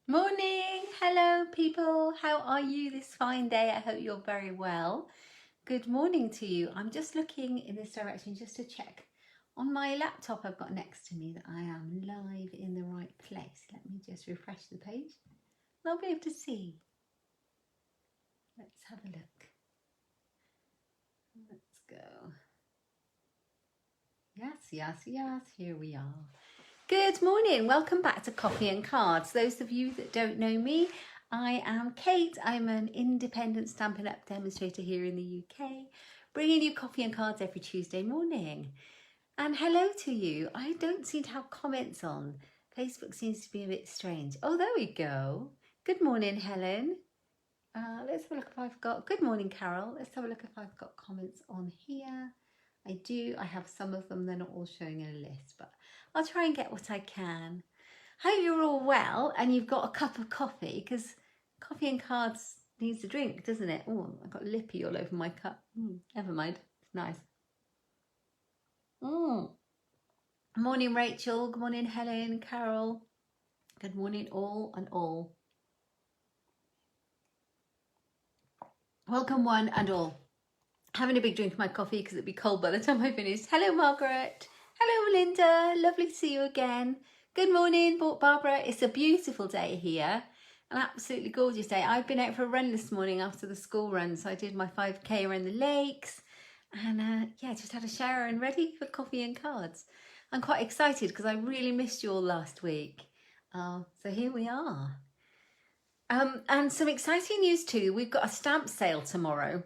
Morning, hello people. How are you this fine day? I hope you're very well. Good morning to you. I'm just looking in this direction just to check on my laptop I've got next to me that I am live in the right place. Let me just refresh the page. I'll be able to see. Let's have a look. Let's go. Yes, here we are. Good morning, welcome back to Coffee and Cards. Those of you that don't know me, I am Kate. I'm an independent Stampin' Up! Demonstrator here in the UK, bringing you coffee and cards every Tuesday morning. And hello to you. I don't seem to have comments on. Facebook seems to be a bit strange. Oh, there we go. Good morning, Helen. Let's have a look if I've got, good morning, Carol. Let's have a look if I've got comments on here. I do, I have some of them, they're not all showing in a list, but I'll try and get what I can. Hope you're all well and you've got a cup of coffee, because coffee and cards needs a drink, doesn't it? Oh, I got lippy all over my cup. Never mind, it's nice. Morning, Rachel. Good morning, Helen, Carol. Good morning, all and all. Welcome, one and all. Having a big drink of my coffee because it'll be cold by the time I finish. Hello, Margaret. Hello, Linda. Lovely to see you again. Good morning, Barbara. It's a beautiful day here. An absolutely gorgeous day. I've been out for a run this morning after the school run. So I did my 5K around the lakes and yeah, just had a shower and ready for coffee and cards. I'm quite excited because I really missed you all last week. So here we are. And some exciting news too. We've got a stamp sale tomorrow.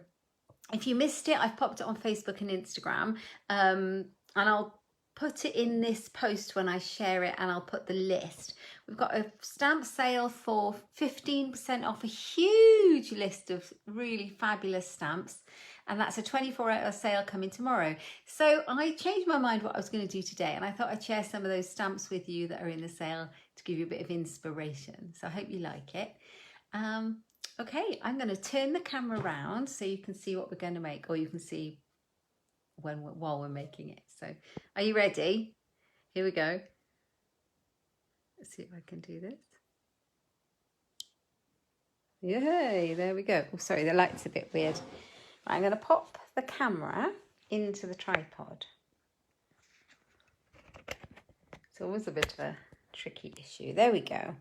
If you missed it, I've popped it on Facebook and Instagram, and I'll put it in this post when I share it, and I'll put the list. We've got a stamp sale for 15% off a huge list of really fabulous stamps, and that's a 24-hour sale coming tomorrow. So I changed my mind what I was going to do today, and I thought I'd share some of those stamps with you that are in the sale to give you a bit of inspiration. So I hope you like it. Okay, I'm going to turn the camera around so you can see what we're going to make, or you can see while we're making it. So are you ready? Here we go. Let's see if I can do this. Yay, there we go. Oh, sorry, the light's a bit weird. I'm going to pop the camera into the tripod. It's always a bit of a tricky issue. There we go.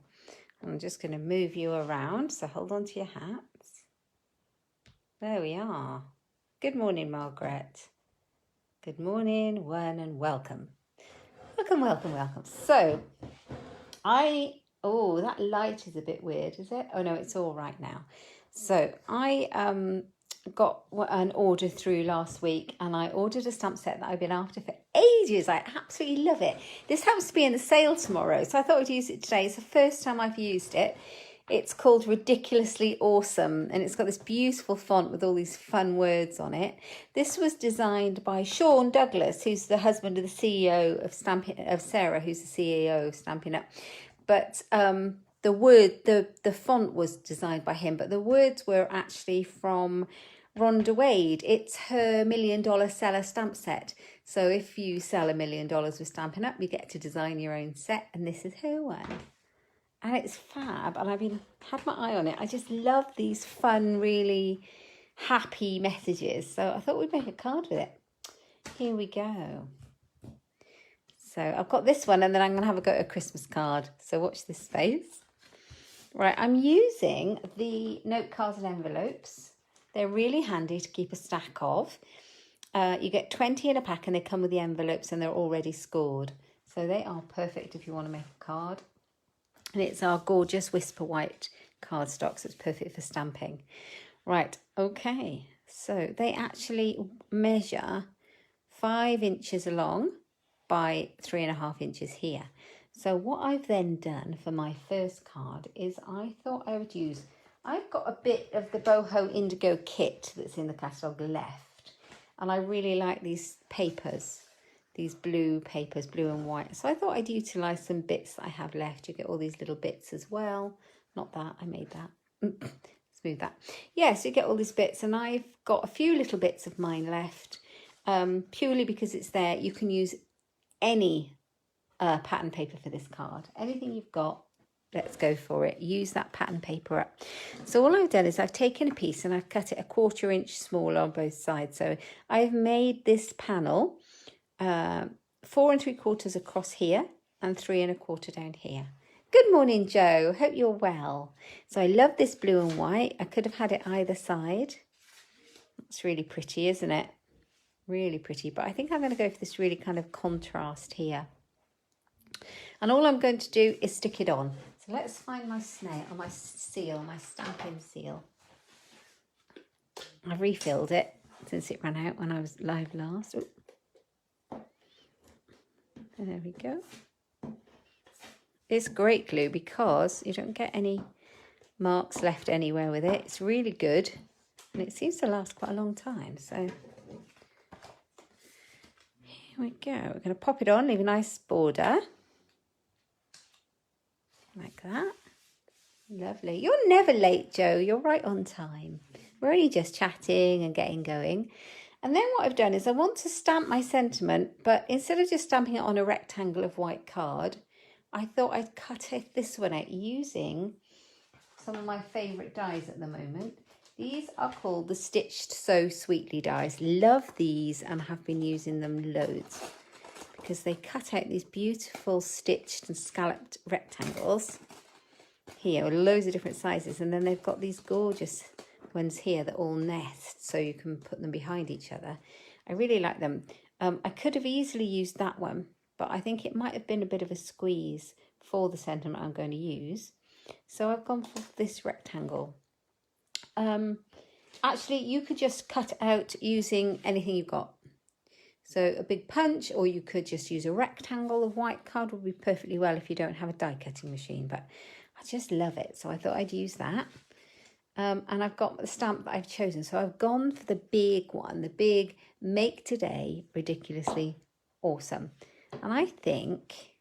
I'm just going to move you around, so hold on to your hats. There we are. Good morning, Margaret. Good morning, one, and welcome. Welcome. So, that light is a bit weird, is it? Oh no, it's all right now. So, I got an order through last week, and I ordered a stamp set that I've been after for ages. I absolutely love it. This happens to be in the sale tomorrow, so I thought I'd use it today. It's the first time I've used it. It's called Ridiculously Awesome, and it's got this beautiful font with all these fun words on it. This was designed by Sean Douglas, who's the husband of the CEO of Sarah, who's the CEO of Stampin' Up. But the font was designed by him, but the words were actually from Rhonda Wade. It's her $1 million seller stamp set. So if you sell $1 million with Stampin' Up, you get to design your own set, and this is her one. And it's fab, and I've had my eye on it. I just love these fun, really happy messages. So I thought we'd make a card with it. Here we go. So I've got this one, and then I'm going to have a go at a Christmas card. So watch this space. Right, I'm using the note cards and envelopes. They're really handy to keep a stack of. You get 20 in a pack, and they come with the envelopes, and they're already scored. So they are perfect if you want to make a card. And it's our gorgeous Whisper White cardstock, so it's perfect for stamping. Right, okay. So they actually measure 5 inches along by 3.5 inches here. So what I've then done for my first card is I thought I would use, I've got a bit of the Boho Indigo kit that's in the catalogue left. And I really like these papers. These blue papers, blue and white. So I thought I'd utilise some bits that I have left. You get all these little bits as well. Not that, I made that. Smooth that. Yeah, so you get all these bits, and I've got a few little bits of mine left, purely because it's there. You can use any pattern paper for this card. Anything you've got, let's go for it. Use that pattern paper up. So all I've done is I've taken a piece and I've cut it a 1/4 inch smaller on both sides. So I've made this panel 4 3/4 across here and 3 1/4 down here. Good morning, Joe. Hope you're well. So I love this blue and white. I could have had it either side. It's really pretty, isn't it? Really pretty. But I think I'm going to go for this really kind of contrast here. And all I'm going to do is stick it on. So let's find my snail, or my seal, my stamping seal. I've refilled it since it ran out when I was live last. Ooh. There we go. It's great glue because you don't get any marks left anywhere with it. It's really good. And it seems to last quite a long time. So here we go. We're going to pop it on, leave a nice border. Like that. Lovely. You're never late, Joe. You're right on time. We're only just chatting and getting going. And then what I've done is I want to stamp my sentiment, but instead of just stamping it on a rectangle of white card, I thought I'd cut this one out using some of my favourite dies at the moment. These are called the Stitched So Sweetly dies. Love these and have been using them loads because they cut out these beautiful stitched and scalloped rectangles here, loads of different sizes, and then they've got these gorgeous ones here that all nest so you can put them behind each other. I really like them. I could have easily used that one, but I think it might have been a bit of a squeeze for the sentiment I'm going to use. So I've gone for this rectangle. Actually, you could just cut out using anything you've got. So a big punch, or you could just use a rectangle of white card would be perfectly well if you don't have a die cutting machine, but I just love it. So I thought I'd use that. And I've got the stamp that I've chosen. So I've gone for the big one, the big Make Today Ridiculously Awesome. And I think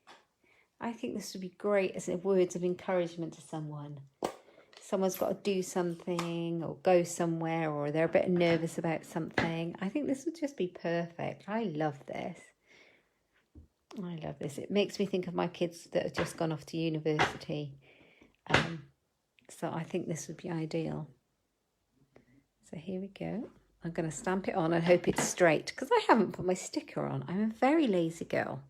this would be great as words of encouragement to someone. Someone's got to do something or go somewhere, or they're a bit nervous about something. I think this would just be perfect. I love this. I love this. It makes me think of my kids that have just gone off to university. So I think this would be ideal. So here we go. I'm going to stamp it on and hope it's straight because I haven't put my sticker on. I'm a very lazy girl.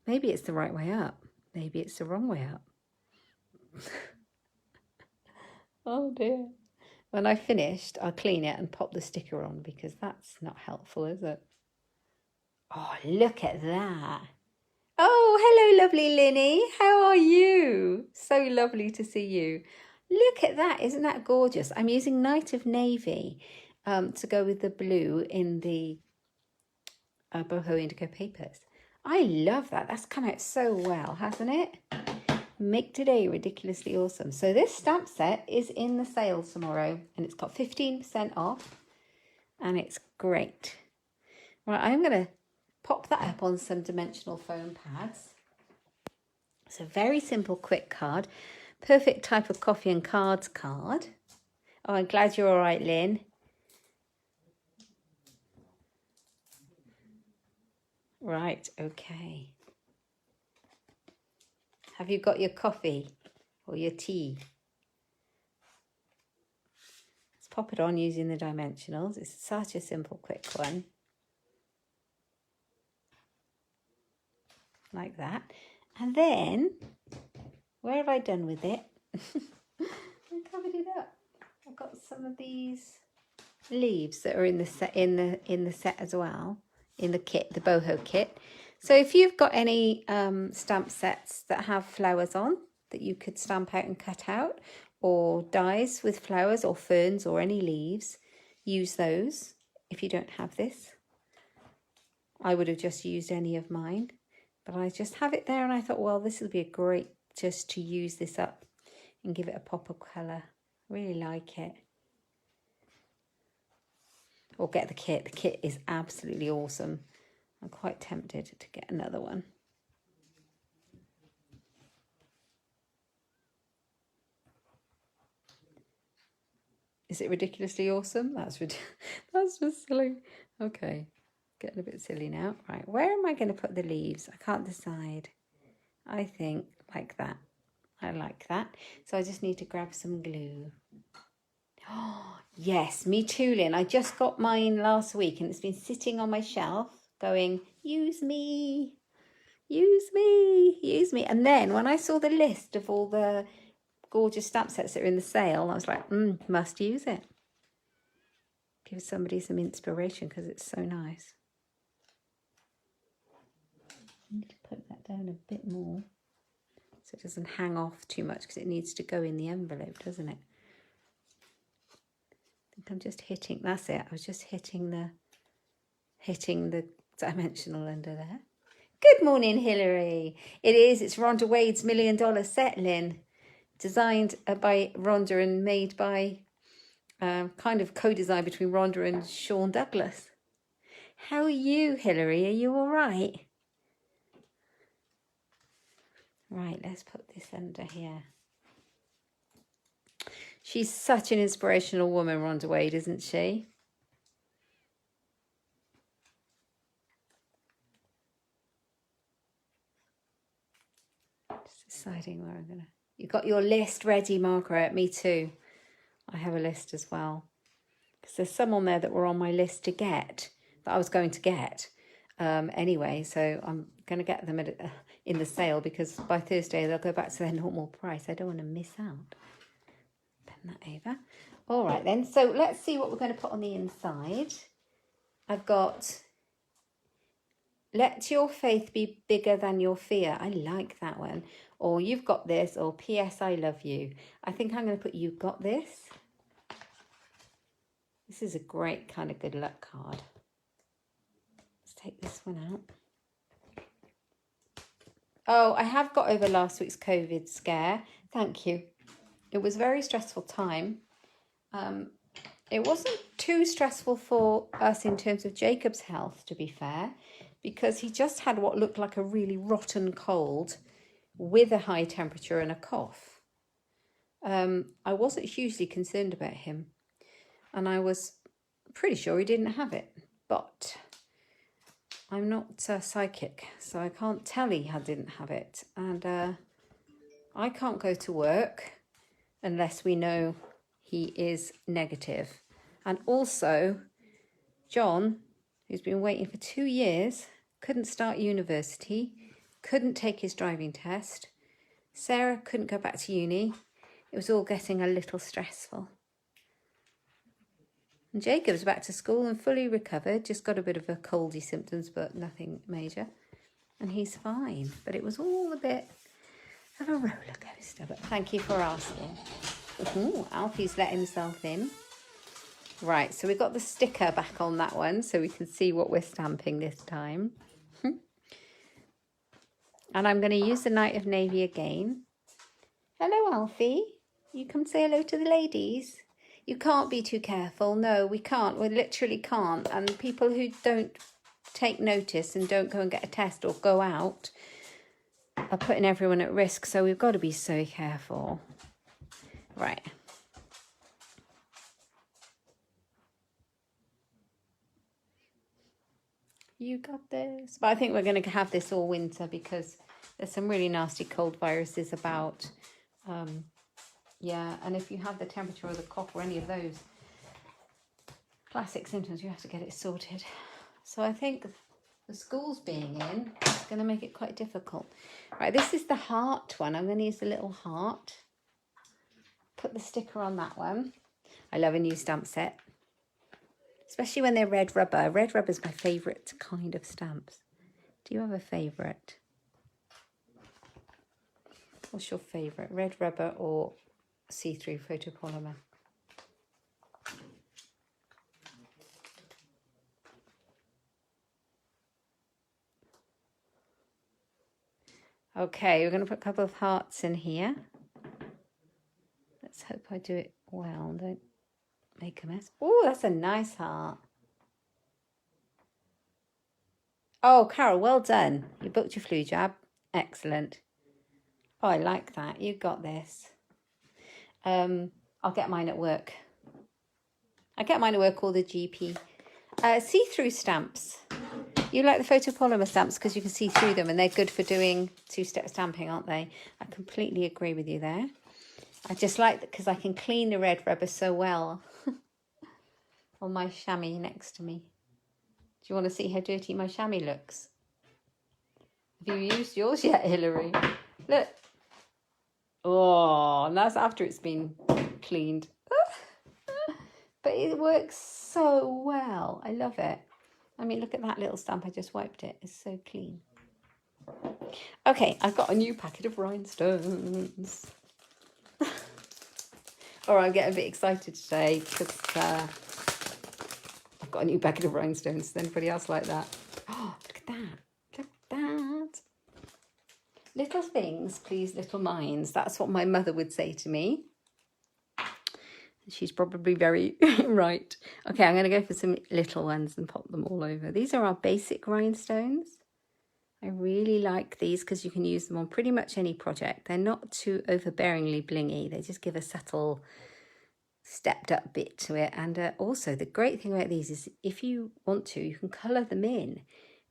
Maybe it's the right way up. Maybe it's the wrong way up. Oh dear. When I finished, I'll clean it and pop the sticker on because that's not helpful, is it? Oh, look at that. Oh, hello, lovely Linny. How are you? So lovely to see you. Look at that. Isn't that gorgeous? I'm using Night of Navy to go with the blue in the boho indigo papers. I love that. That's come out so well, hasn't it? Make Today Ridiculously Awesome. So this stamp set is in the sale tomorrow and it's got 15% off and it's great. Right, I'm going to pop that up on some dimensional foam pads. It's a very simple, quick card. Perfect type of coffee and cards card. Oh, I'm glad you're all right, Lynn. Right, okay. Have you got your coffee or your tea? Let's pop it on using the dimensionals. It's such a simple, quick one. Like that. And then, where have I done with it? I covered it up. I've got some of these leaves that are in the set in the set as well, in the kit, the boho kit. So if you've got any stamp sets that have flowers on that you could stamp out and cut out, or dies with flowers or ferns or any leaves, use those. If you don't have this, I would have just used any of mine, but I just have it there and I thought, well, this would be a great just to use this up and give it a pop of colour. Really like it. Or get the kit. The kit is absolutely awesome. I'm quite tempted to get another one. Is it ridiculously awesome? That's just silly. Okay, getting a bit silly now. Right, where am I going to put the leaves? I can't decide. I think like that. I like that. So I just need to grab some glue. Oh, yes, me too, Lynn. I just got mine last week and it's been sitting on my shelf going, use me, use me, use me. And then when I saw the list of all the gorgeous stamp sets that are in the sale, I was like, must use it. Give somebody some inspiration because it's so nice. I need to put that down a bit more so it doesn't hang off too much because it needs to go in the envelope, doesn't it? I think I'm just hitting, that's it. I was just hitting the dimensional under there. Good morning, Hilary. It's Rhonda Wade's $1 Million set, Lynn. Designed by Rhonda and made by, kind of co-designed between Rhonda and Sean Douglas. How are you, Hilary? Are you all right? Right, let's put this under here. She's such an inspirational woman, Rhonda Wade, isn't she? Just deciding where I'm going to... You got your list ready, Margaret? Me too. I have a list as well. Because there's some on there that were on my list to get, that I was going to get anyway. So I'm going to get them in the sale because by Thursday they'll go back to their normal price. I don't want to miss out. Pen that over. All right then. So let's see what we're going to put on the inside. I've got... Let your faith be bigger than your fear. I like that one. Or you've got this, or P.S. I love you. I think I'm going to put you've got this. This is a great kind of good luck card. Let's take this one out. Oh, I have got over last week's COVID scare. Thank you. It was a very stressful time. It wasn't too stressful for us in terms of Jacob's health, to be fair, because he just had what looked like a really rotten cold with a high temperature and a cough. I wasn't hugely concerned about him, and I was pretty sure he didn't have it, but I'm not psychic, so I can't tell he didn't have it, and I can't go to work unless we know he is negative. And also, John, who's been waiting for 2 years, couldn't start university, couldn't take his driving test. Sarah couldn't go back to uni. It was all getting a little stressful. And Jacob's back to school and fully recovered, just got a bit of a coldy symptoms, but nothing major. And he's fine. But it was all a bit of a roller coaster. But thank you for asking. Ooh, Alfie's let himself in. Right, so we've got the sticker back on that one so we can see what we're stamping this time. And I'm going to use the Knight of Navy again. Hello, Alfie. You come say hello to the ladies. You can't be too careful. No, we can't. We literally can't. And people who don't take notice and don't go and get a test or go out are putting everyone at risk. So we've got to be so careful. Right. You got this. But I think we're going to have this all winter because there's some really nasty cold viruses about. Yeah, and if you have the temperature or the cough or any of those classic symptoms, you have to get it sorted. So I think the schools being in is going to make it quite difficult. Right, this is the heart one. I'm going to use the little heart. Put the sticker on that one. I love a new stamp set. Especially when they're red rubber. Red rubber is my favourite kind of stamps. Do you have a favourite? What's your favourite? Red rubber or see-through photopolymer? Okay, we're going to put a couple of hearts in here. Let's hope I do it well. Don't make a mess. Oh, that's a nice heart. Oh, Carol, well done. You booked your flu jab. Excellent. Oh, I like that. You got this. I'll get mine at work. I get mine at work or the GP. See-through stamps You like the photopolymer stamps because you can see through them and they're good for doing two-step stamping, aren't they? I completely agree with you there. I just like that because I can clean the red rubber so well on my chamois next to me. Do you want to see how dirty my chamois looks? Have you used yours yet, Hilary? Look. Oh, and that's after it's been cleaned. But it works so well. I love it. I mean, look at that little stamp. I just wiped it. It's so clean. Okay, I've got a new packet of rhinestones. Or I'm getting a bit excited today because I've got a new packet of rhinestones. Does anybody else like that? Oh, look at that. Look at that. Little things, please, little minds. That's what my mother would say to me. She's probably very right. Okay, I'm going to go for some little ones and pop them all over. These are our basic rhinestones. I really like these because you can use them on pretty much any project. They're not too overbearingly blingy. They just give a subtle, stepped up bit to it. And also the great thing about these is if you want to, you can colour them in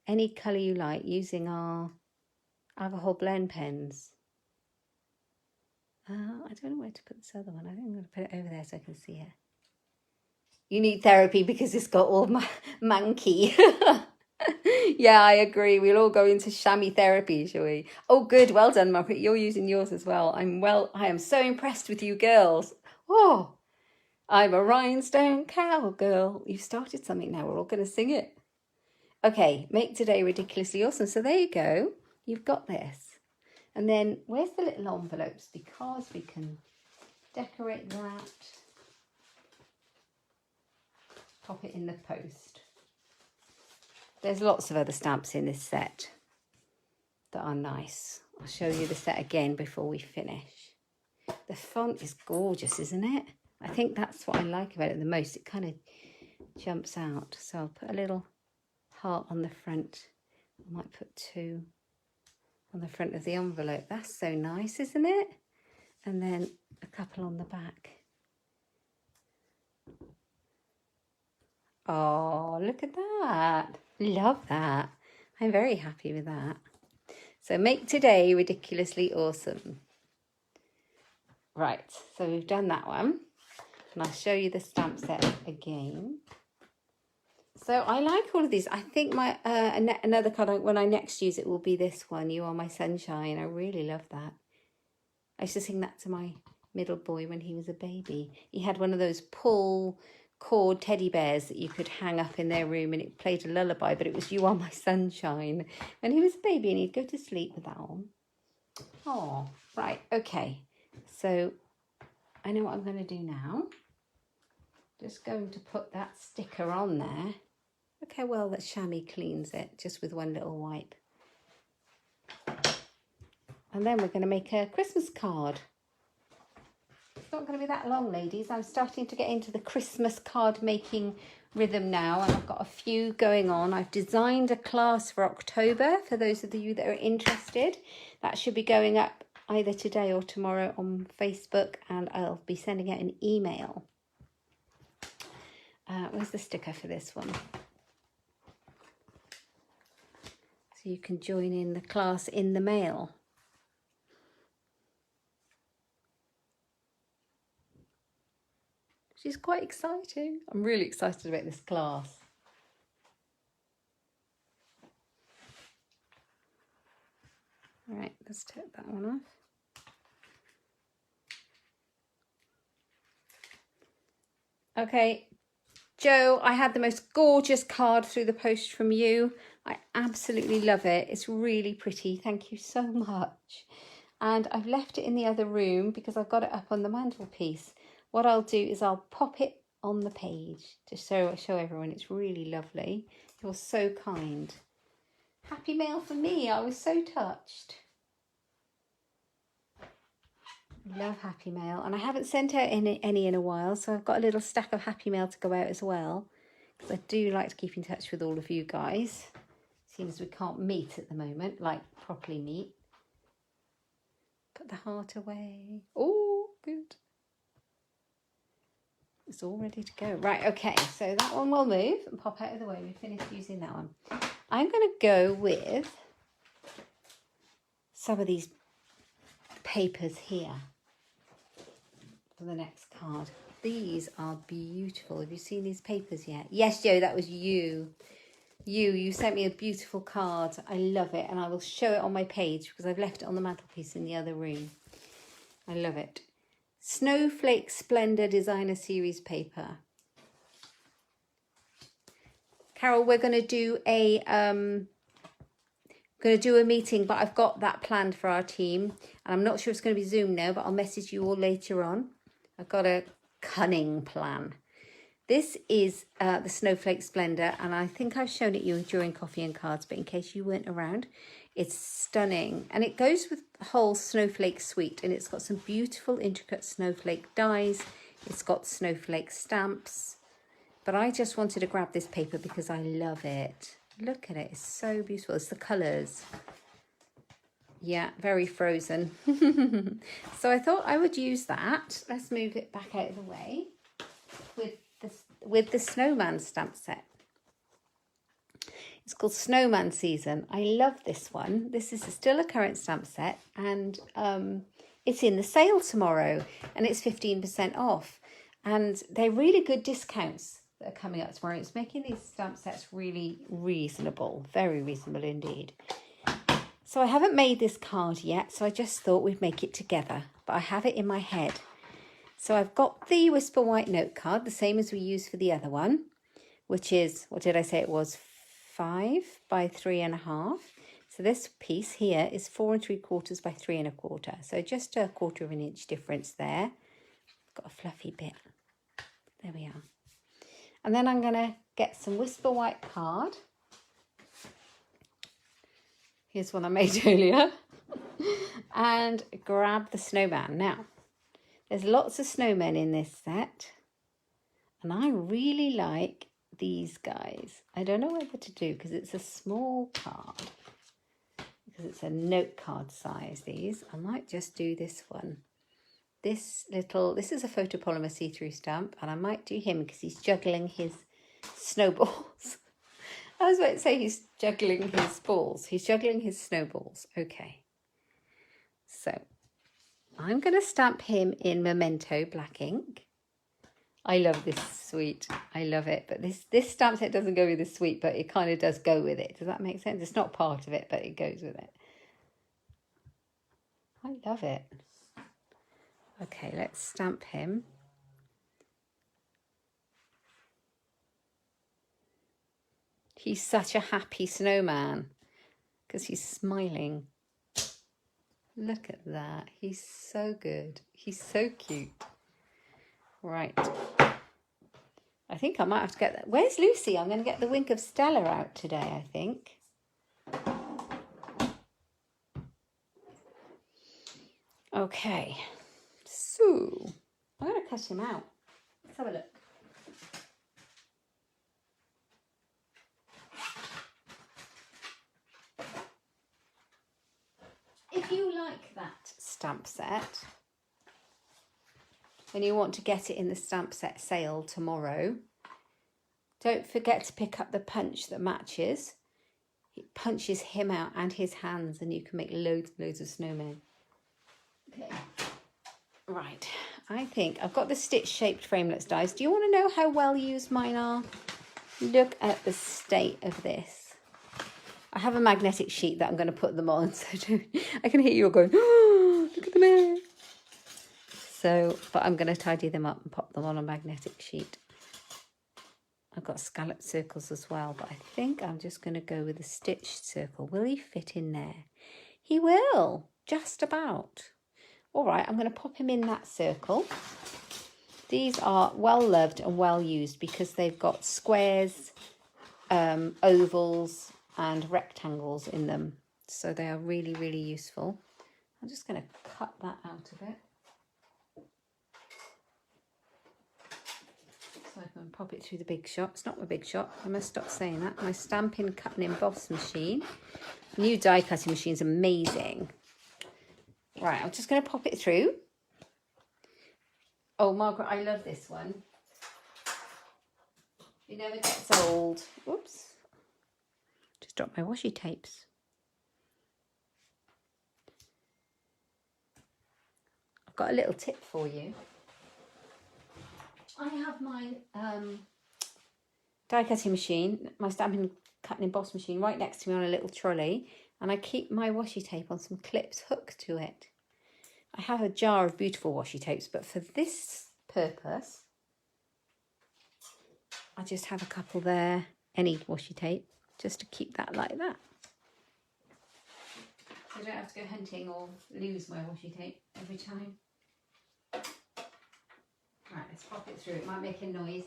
any colour you like using our alcohol blend pens. I don't know where to put this other one. I think I'm going to put it over there so I can see it. You need therapy because it's got all my manky. Yeah, I agree. We'll all go into chamois therapy, shall we? Oh, good. Well done, Muppet. You're using yours as well. I am so impressed with you girls. Oh, I'm a rhinestone cowgirl. You've started something now. We're all going to sing it. Okay, make today ridiculously awesome. So there you go. You've got this. And then where's the little envelopes? Because we can decorate that. Pop it in the post. There's lots of other stamps in this set that are nice. I'll show you the set again before we finish. The font is gorgeous, isn't it? I think that's what I like about it the most. It kind of jumps out. So I'll put a little heart on the front. I might put 2 on the front of the envelope. That's so nice, isn't it? And then a couple on the back. Oh, look at that. Love that. I'm very happy with that. So make today ridiculously awesome. Right, so we've done that one. And I'll show you the stamp set again. So I like all of these. I think my another card, when I next use it, will be this one, You Are My Sunshine. I really love that. I used to sing that to my middle boy when he was a baby. He had one of those pull cord teddy bears that you could hang up in their room and it played a lullaby, but it was You Are My Sunshine when he was a baby and he'd go to sleep with that on. Oh, right, okay. So I know what I'm going to do now. Just going to put that sticker on there. Look how well that chamois cleans it, just with one little wipe. And then we're going to make a Christmas card. It's not going to be that long, ladies. I'm starting to get into the Christmas card making rhythm now, and I've got a few going on. I've designed a class for October for those of you that are interested. That should be going up either today or tomorrow on Facebook, and I'll be sending out an email. Where's the sticker for this one? So you can join in the class in the mail. Which is quite exciting. I'm really excited about this class. All right, let's take that one off. Okay, Joe, I had the most gorgeous card through the post from you. I absolutely love it. It's really pretty. Thank you so much. And I've left it in the other room because I've got it up on the mantelpiece. What I'll do is I'll pop it on the page to show everyone. It's really lovely. You're so kind. Happy mail for me. I was so touched. Love happy mail, and I haven't sent out any in a while, so I've got a little stack of happy mail to go out as well, because I do like to keep in touch with all of you guys, seeing as we can't meet at the moment, like properly meet. Put the heart away. Oh, good. It's all ready to go. Right, okay, so that one will move and pop out of the way. We finished using that one. I'm going to go with some of these papers here for the next card. These are beautiful. Have you seen these papers yet? Yes, Joe, that was you. You sent me a beautiful card. I love it, and I will show it on my page because I've left it on the mantelpiece in the other room. I love it. Snowflake Splendor Designer Series paper. Carol, we're going to do a meeting, but I've got that planned for our team, and I'm not sure it's going to be Zoom now, but I'll message you all later on. I've got a cunning plan. This is the Snowflake Splendor, and I think I've shown it you during Coffee and Cards, but in case you weren't around, it's stunning. And it goes with the whole snowflake suite, and it's got some beautiful intricate snowflake dies. It's got snowflake stamps, but I just wanted to grab this paper because I love it. Look at it, it's so beautiful. It's the colours. Yeah, very frozen. So I thought I would use that. Let's move it back out of the way with the Snowman stamp set. It's called Snowman Season. I love this one. This is still a current stamp set, and it's in the sale tomorrow, and it's 15% off. And they're really good discounts that are coming up tomorrow. It's making these stamp sets really reasonable, very reasonable indeed. So I haven't made this card yet, so I just thought we'd make it together, but I have it in my head. So I've got the Whisper White note card, the same as we used for the other one, which is, what did I say it was? 5 by 3.5. So this piece here is 4 3/4 by 3 1/4. So just a 1/4 of an inch difference there. Got a fluffy bit. There we are. And then I'm going to get some Whisper White card. Here's one I made earlier. And grab the snowman. Now, there's lots of snowmen in this set. And I really like these guys. I don't know whether to do because it's a small card. Because it's a note card size, these. I might just do this one. This is a photopolymer see-through stamp. And I might do him because he's juggling his snowballs. I was about to say he's juggling his balls. He's juggling his snowballs. Okay. So I'm going to stamp him in Memento black ink. I love this suite. I love it. But this stamp set doesn't go with the suite, but it kind of does go with it. Does that make sense? It's not part of it, but it goes with it. I love it. Okay, let's stamp him. He's such a happy snowman because he's smiling. Look at that. He's so good. He's so cute. Right. I think I might have to get that. Where's Lucy? I'm going to get the Wink of Stella out today, I think. Okay. So, I'm going to cut him out. Let's have a look. If you like that stamp set and you want to get it in the stamp set sale tomorrow, don't forget to pick up the punch that matches. It punches him out and his hands, and you can make loads of snowmen. Okay. Right, I think I've got the stitch-shaped framelits dies. Do you want to know how well used mine are? Look at the state of this. I have a magnetic sheet that I'm going to put them on, so I can hear you all going, oh, look at them here. So, but I'm going to tidy them up and pop them on a magnetic sheet. I've got scallop circles as well, but I think I'm just going to go with a stitched circle. Will he fit in there? He will, just about. All right, I'm going to pop him in that circle. These are well loved and well used because they've got squares, ovals, and rectangles in them, so they are really useful. I'm just going to cut that out a bit so I can pop it through the Big Shot. It's not my Big Shot, I must stop saying that. My Stampin' Cut and Emboss machine. New die cutting machine's amazing. Right, I'm just going to pop it through. Oh, Margaret, I love this one. It never gets old. Whoops. Just drop my washi tapes. I've got a little tip for you. I have my die cutting machine, my stamping, cutting, emboss machine right next to me on a little trolley, and I keep my washi tape on some clips hooked to it. I have a jar of beautiful washi tapes, but for this purpose, I just have a couple there, any washi tape, just to keep that like that. So I don't have to go hunting or lose my washi tape every time. Right, let's pop it through. It might make a noise.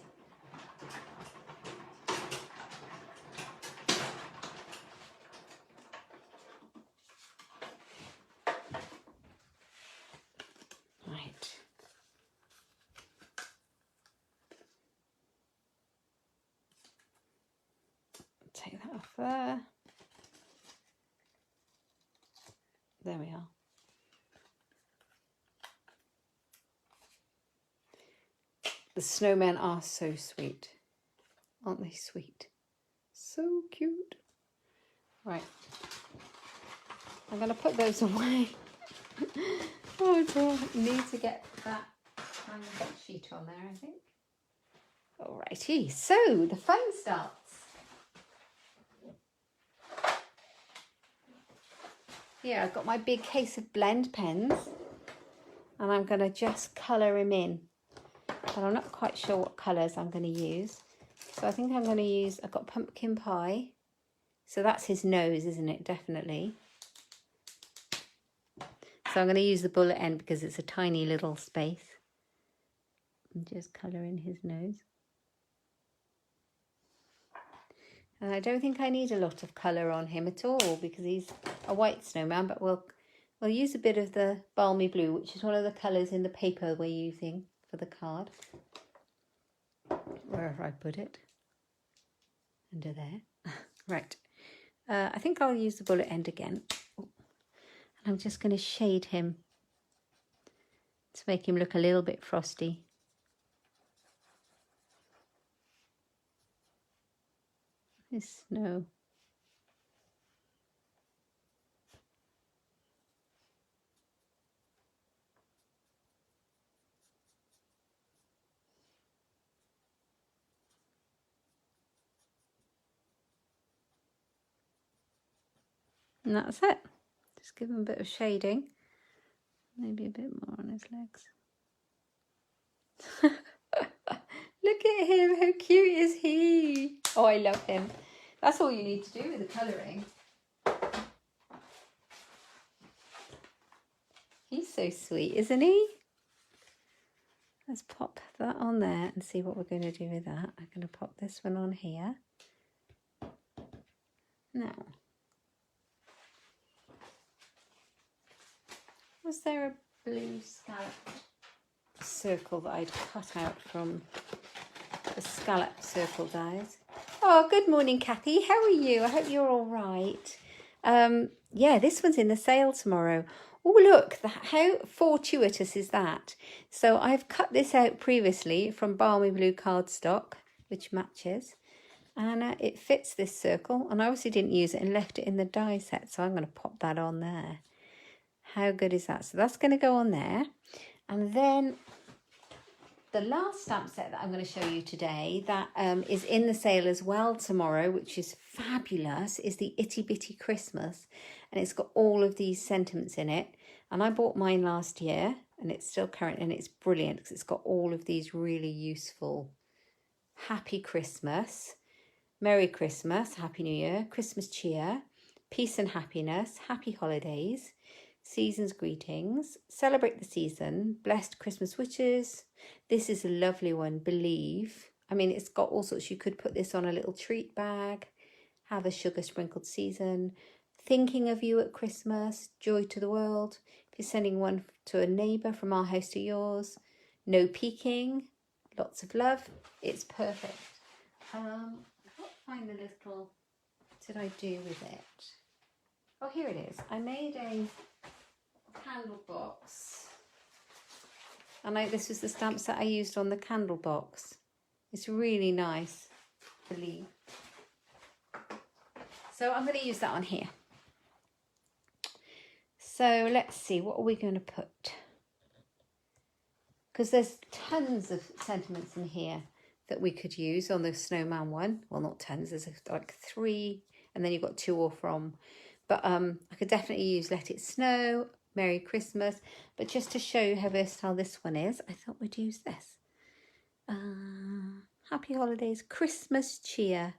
Right. Take that off there. There we are. The snowmen are so sweet. Aren't they sweet? So cute. Right. I'm going to put those away. Oh dear. Need to get that sheet on there, I think. Alrighty. So the fun starts. Here I've got my big case of blend pens, and I'm going to just colour him in. But I'm not quite sure what colours I'm going to use. So I think I'm going to use, I've got pumpkin pie. So that's his nose, isn't it? Definitely. So I'm going to use the bullet end because it's a tiny little space. And just colour in his nose. And I don't think I need a lot of colour on him at all because he's a white snowman, but we'll use a bit of the balmy blue, which is one of the colours in the paper we're using for the card. Wherever I put it. Under there. Right. I think I'll use the bullet end again. And I'm just going to shade him to make him look a little bit frosty. His snow. And that's it. Just give him a bit of shading. Maybe a bit more on his legs. Look at him, how cute is he? Oh, I love him. That's all you need to do with the colouring. He's so sweet, isn't he? Let's pop that on there and see what we're going to do with that. I'm going to pop this one on here. Now, was there a blue scallop circle that I'd cut out from the scallop circle dies? Oh, good morning, Kathy. How are you? I hope you're all right. Yeah, this one's in the sale tomorrow. Oh, look, how fortuitous is that? So I've cut this out previously from Balmy Blue cardstock, which matches. And it fits this circle. And I obviously didn't use it and left it in the die set. So I'm going to pop that on there. How good is that? So that's going to go on there. And then the last stamp set that I'm going to show you today that is in the sale as well tomorrow, which is fabulous, is the Itty Bitty Christmas. And it's got all of these sentiments in it. And I bought mine last year and it's still current and it's brilliant because it's got all of these really useful Happy Christmas, Merry Christmas, Happy New Year, Christmas cheer, peace and happiness, happy holidays, season's greetings, celebrate the season, blessed Christmas wishes. This is a lovely one, believe. I mean, it's got all sorts. You could put this on a little treat bag, have a sugar sprinkled season, thinking of you at Christmas, joy to the world. If you're sending one to a neighbour, from our house to yours, no peeking, lots of love. It's perfect. I can't find the little, what did I do with it? Oh, here it is. I made a candle box. And this was the stamp set I used on the candle box. It's really nice, believe. So I'm going to use that on here. So let's see, what are we going to put? Because there's tons of sentiments in here that we could use on the snowman one. Well, not tons, there's like 3, and then you've got 2 or from. But I could definitely use Let It Snow, Merry Christmas. But just to show you how versatile this one is, I thought we'd use this. Happy holidays, Christmas cheer.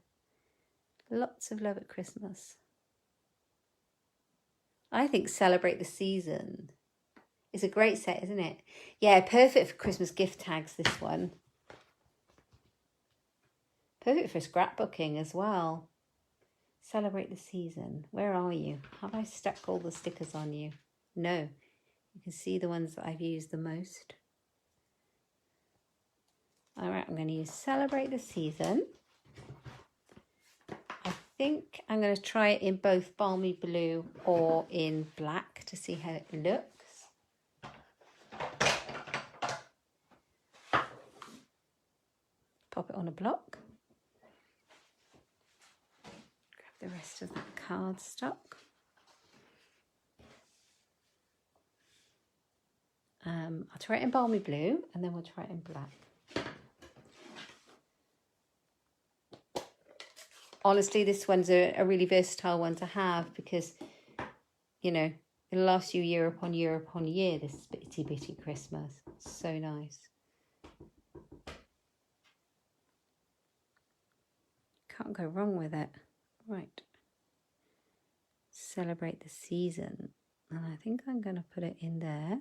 Lots of love at Christmas. I think Celebrate the Season. It's a great set, isn't it? Yeah, perfect for Christmas gift tags, this one. Perfect for scrapbooking as well. Celebrate the Season. Where are you? Have I stuck all the stickers on you? No. You can see the ones that I've used the most. All right, I'm going to use Celebrate the Season. I think I'm going to try it in both Balmy Blue or in black to see how it looks. Pop it on a block. Grab the rest of that cardstock. I'll try it in Balmy Blue and then we'll try it in black. Honestly, this one's a really versatile one to have because, you know, it'll last you year upon year upon year, this bitty bitty Christmas. It's so nice. Can't go wrong with it. Right. Celebrate the Season. And I think I'm going to put it in there.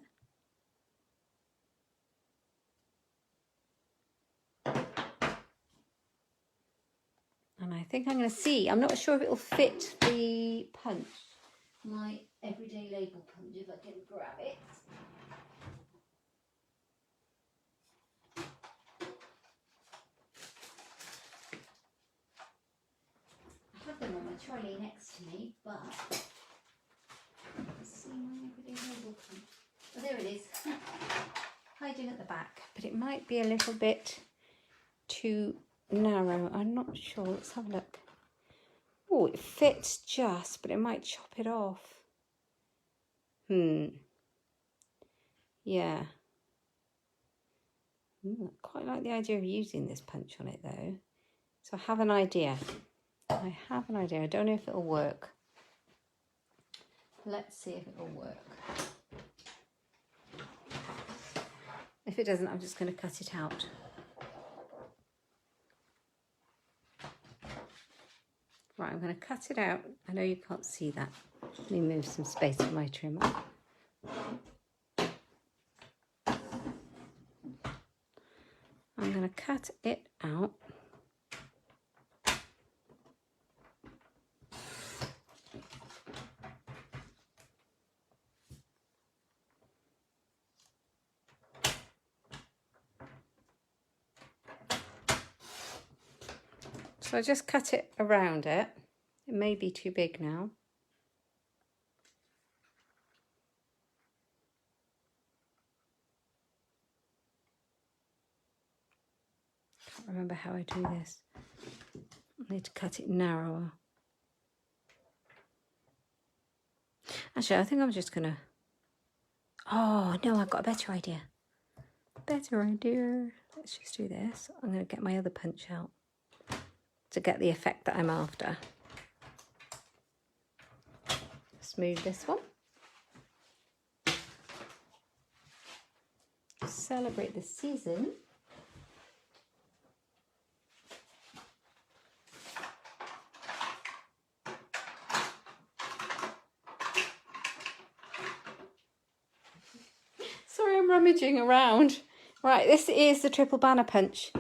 And I think I'm going to see. I'm not sure if it will fit the punch. My everyday label punch, if I can grab it. I have them on my trolley next to me, but let's see my everyday label punch. Oh, there it is. Hiding at the back, but it might be a little bit too narrow. I'm not sure. Let's have a look. Oh, it fits just, but it might chop it off. Yeah. I quite like the idea of using this punch on it though. So I have an idea. I don't know if it'll work. Let's see if it'll work. If it doesn't, I'm just going to cut it out. Right, I'm going to cut it out. I know you can't see that. Let me move some space for my trimmer. I'm going to cut it out. So I just cut it around it. It may be too big now. Can't remember how I do this. I need to cut it narrower. Actually, I think I'm just gonna... Oh, no, I've got a better idea. Better idea. Let's just do this. I'm gonna get my other punch out to get the effect that I'm after. Smooth this one. Celebrate the Season. Sorry, I'm rummaging around. Right, this is the triple banner punch.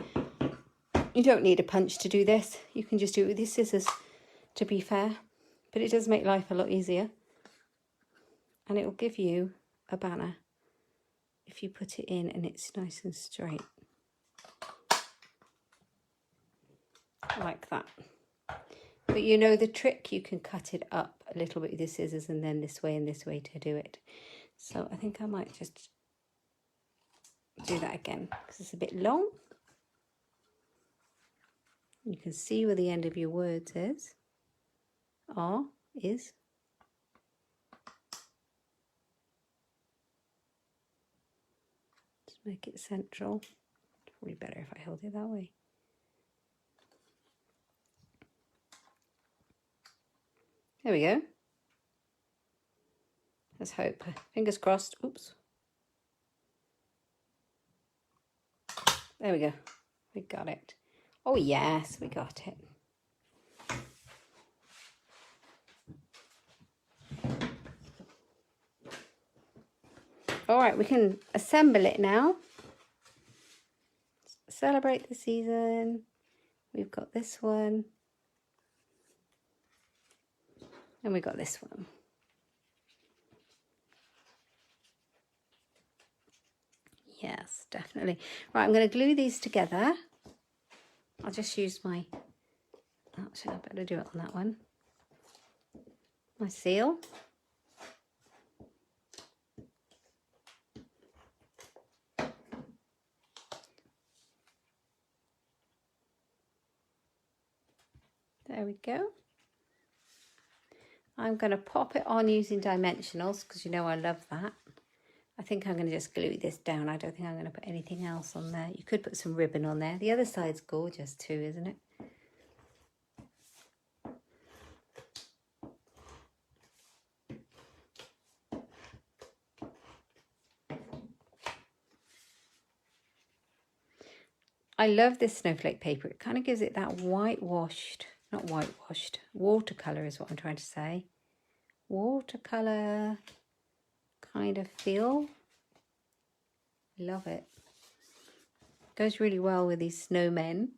You don't need a punch to do this. You can just do it with your scissors, to be fair. But it does make life a lot easier. And it will give you a banner if you put it in and it's nice and straight. Like that. But you know the trick, you can cut it up a little bit with your scissors and then this way and this way to do it. So I think I might just do that again because it's a bit long. You can see where the end of your words is. is. Let's make it central. Probably better if I hold it that way. There we go. Let's hope. Fingers crossed. Oops. There we go. We got it. Oh yes, we got it. All right, we can assemble it now. Celebrate the season. We've got this one. And we've got this one. Yes, definitely. Right, I'm going to glue these together. I'll just use my, actually I better do it on that one. My seal. There we go. I'm going to pop it on using dimensionals because you know I love that. I think I'm going to just glue this down. I don't think I'm going to put anything else on there. You could put some ribbon on there. The other side's gorgeous too, isn't it? I love this snowflake paper. It kind of gives it that whitewashed, not whitewashed, watercolour is what I'm trying to say. Watercolour kind of feel. Love it. Goes really well with these snowmen.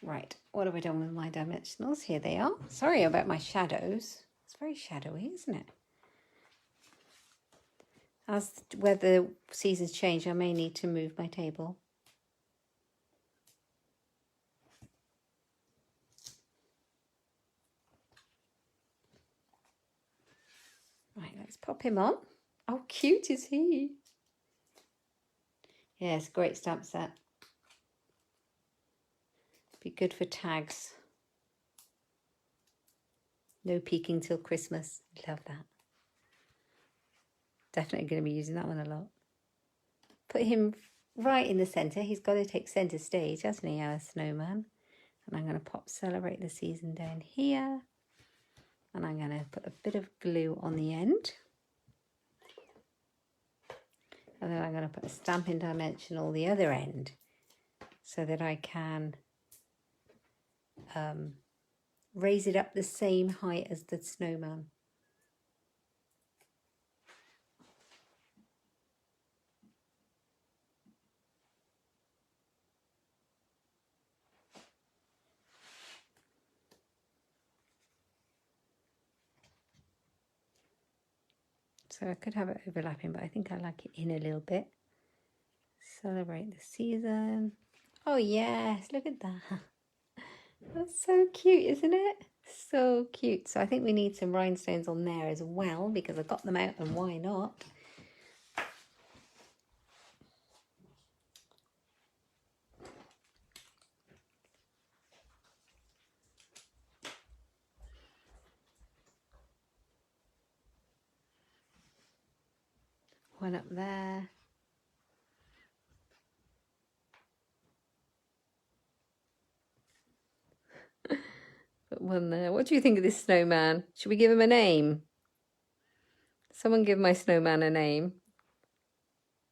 Right, what have I done with my dimensionals? Here they are. Sorry about my shadows. It's very shadowy, isn't it? As weather seasons change, I may need to move my table. Right, let's pop him on. How cute is he? Yes, great stamp set. Be good for tags. No peeking till Christmas. Love that. Definitely going to be using that one a lot. Put him right in the centre. He's got to take centre stage, hasn't he, our snowman? And I'm going to pop Celebrate the Season down here. And I'm going to put a bit of glue on the end. And then I'm going to put a Stampin' Dimensional the other end so that I can raise it up the same height as the snowman. So I could have it overlapping, but I think I like it in a little bit. Celebrate the season. Oh yes, look at that. That's so cute, isn't it? So cute. So I think we need some rhinestones on there as well because I got them out and why not? One up there. Put one there. What do you think of this snowman? Should we give him a name? Someone give my snowman a name.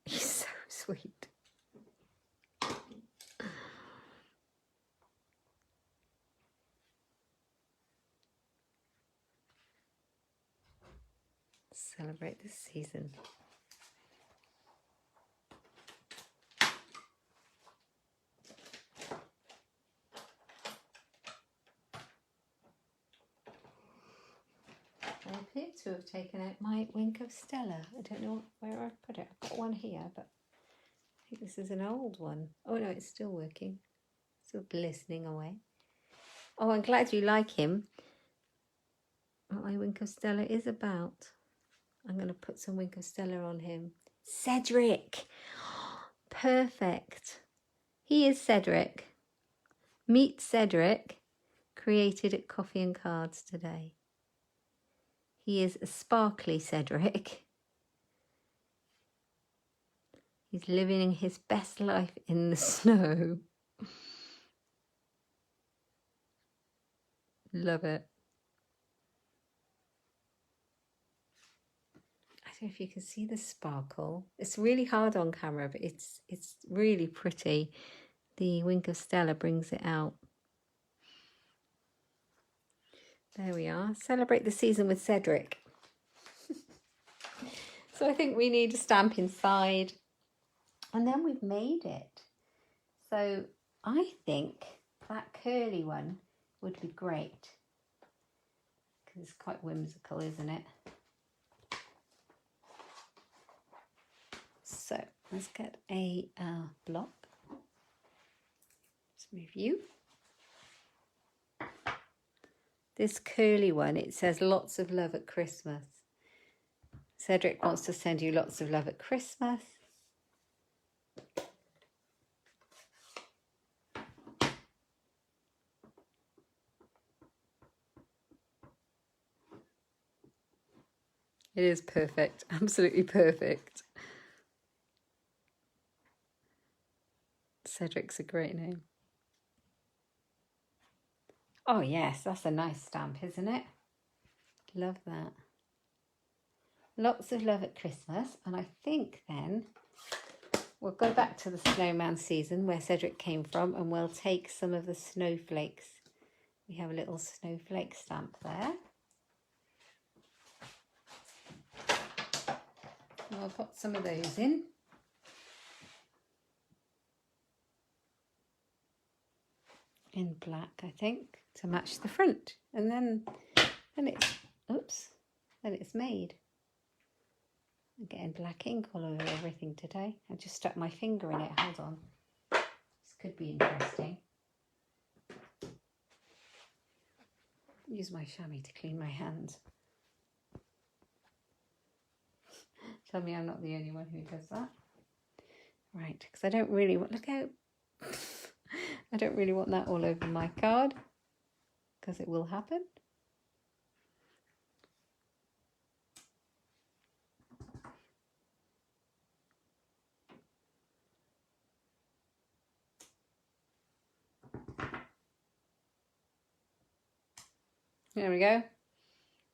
He's so sweet. Celebrate this season. I appear to have taken out my Wink of Stella. I don't know where I've put it. I've got one here, but I think this is an old one. Oh no, it's still working. Still glistening away. Oh, I'm glad you like him. What my Wink of Stella is about. I'm going to put some Wink of Stella on him. Cedric! Perfect. He is Cedric. Meet Cedric, created at Coffee and Cards today. He is a sparkly Cedric. He's living his best life in the snow. Love it. I don't know if you can see the sparkle. It's really hard on camera, but it's really pretty. The wink of Stella brings it out. There we are. Celebrate the season with Cedric. So I think we need a stamp inside. And then we've made it. So I think that curly one would be great. Because it's quite whimsical, isn't it? So let's get a block. Let's move you. This curly one, it says lots of love at Christmas. Cedric wants to send you lots of love at Christmas. It is perfect, absolutely perfect. Cedric's a great name. Oh yes, that's a nice stamp, isn't it? Love that. Lots of love at Christmas. And I think then we'll go back to the snowman season where Cedric came from, and we'll take some of the snowflakes. We have a little snowflake stamp there. I'll put some of those in. In black, I think, to match the front. And then it's made. I'm getting black ink all over everything today. I just stuck my finger in it. Hold on. This could be interesting. Use my chamois to clean my hands. Tell me I'm not the only one who does that. Right, because I don't really want, look out. I don't really want that all over my card, because it will happen. There we go.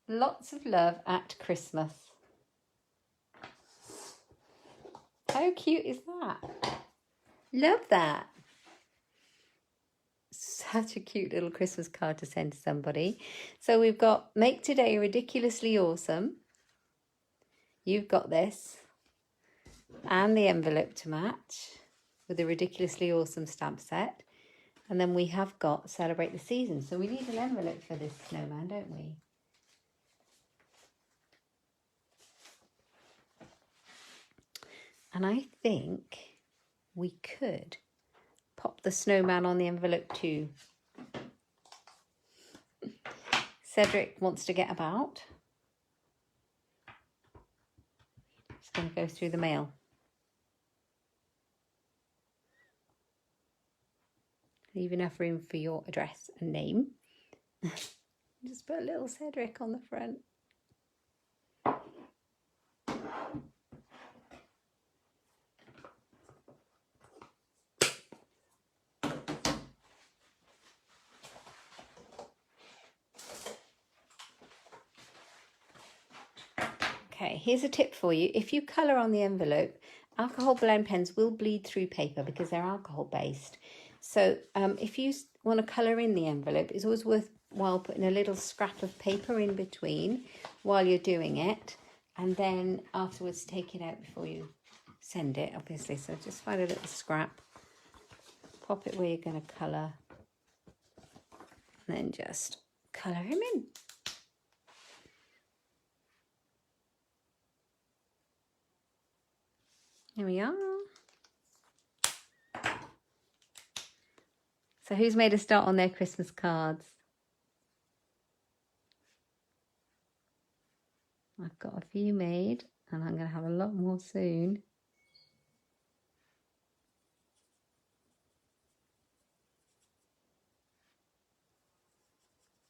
Lots of love at Christmas. How cute is that? Love that. Such a cute little Christmas card to send to somebody. So we've got Make Today Ridiculously Awesome. You've got this. And the envelope to match with the Ridiculously Awesome stamp set. And then we have got Celebrate the Season. So we need an envelope for this snowman, don't we? And I think we could pop the snowman on the envelope too. Cedric wants to get about. It's going to go through the mail. Leave enough room for your address and name. Just put a little Cedric on the front. Okay, here's a tip for you. If you colour on the envelope, alcohol blend pens will bleed through paper because they're alcohol based. So if you want to colour in the envelope, it's always worthwhile putting a little scrap of paper in between while you're doing it, and then afterwards take it out before you send it, obviously. So just find a little scrap, pop it where you're going to colour, and then just colour him in. Here we are. So who's made a start on their Christmas cards? I've got a few made, and I'm going to have a lot more soon.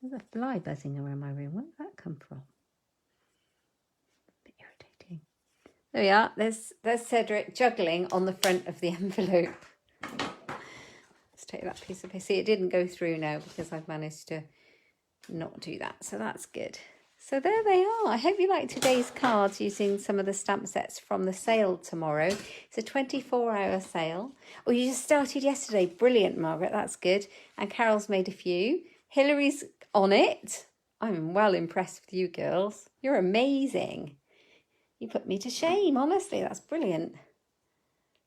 There's a fly buzzing around my room. Where did that come from? A bit irritating. There we are. There's Cedric juggling on the front of the envelope. Let's take that piece of paper. See, it didn't go through now because I've managed to not do that. So that's good. So there they are. I hope you like today's cards using some of the stamp sets from the sale tomorrow. It's a 24-hour sale. Oh, you just started yesterday. Brilliant, Margaret. That's good. And Carol's made a few. Hillary's on it. I'm well impressed with you girls. You're amazing. You put me to shame, honestly. That's brilliant.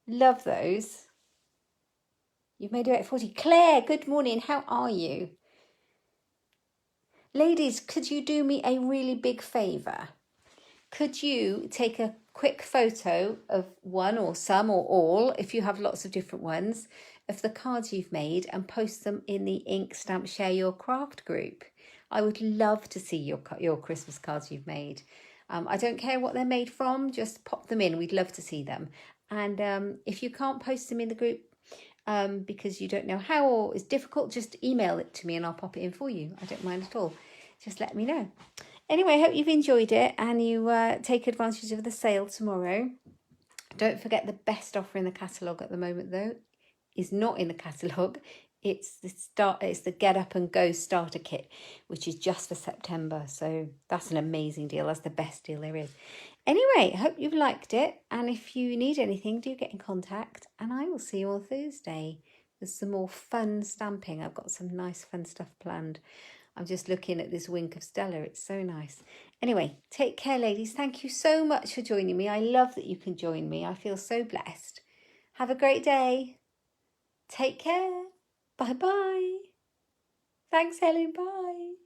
Love those. You've made it at 40. Claire, good morning. How are you? Ladies, could you do me a really big favour? Could you take a quick photo of one or some or all, if you have lots of different ones, of the cards you've made and post them in the Inkstampshare Your Craft group? I would love to see your Christmas cards you've made. I don't care what they're made from, just pop them in. We'd love to see them. And if you can't post them in the group because you don't know how or it's difficult, just email it to me and I'll pop it in for you. I don't mind at all. Just let me know. Anyway, I hope you've enjoyed it and you take advantage of the sale tomorrow. Don't forget the best offer in the catalogue at the moment, though, is not in the catalogue. It's the Get Up and Go starter kit, which is just for September. So that's an amazing deal. That's the best deal there is. Anyway, I hope you've liked it. And if you need anything, do get in contact. And I will see you on Thursday with some more fun stamping. I've got some nice fun stuff planned. I'm just looking at this Wink of Stella. It's so nice. Anyway, take care, ladies. Thank you so much for joining me. I love that you can join me. I feel so blessed. Have a great day. Take care. Bye-bye. Thanks, Helen. Bye.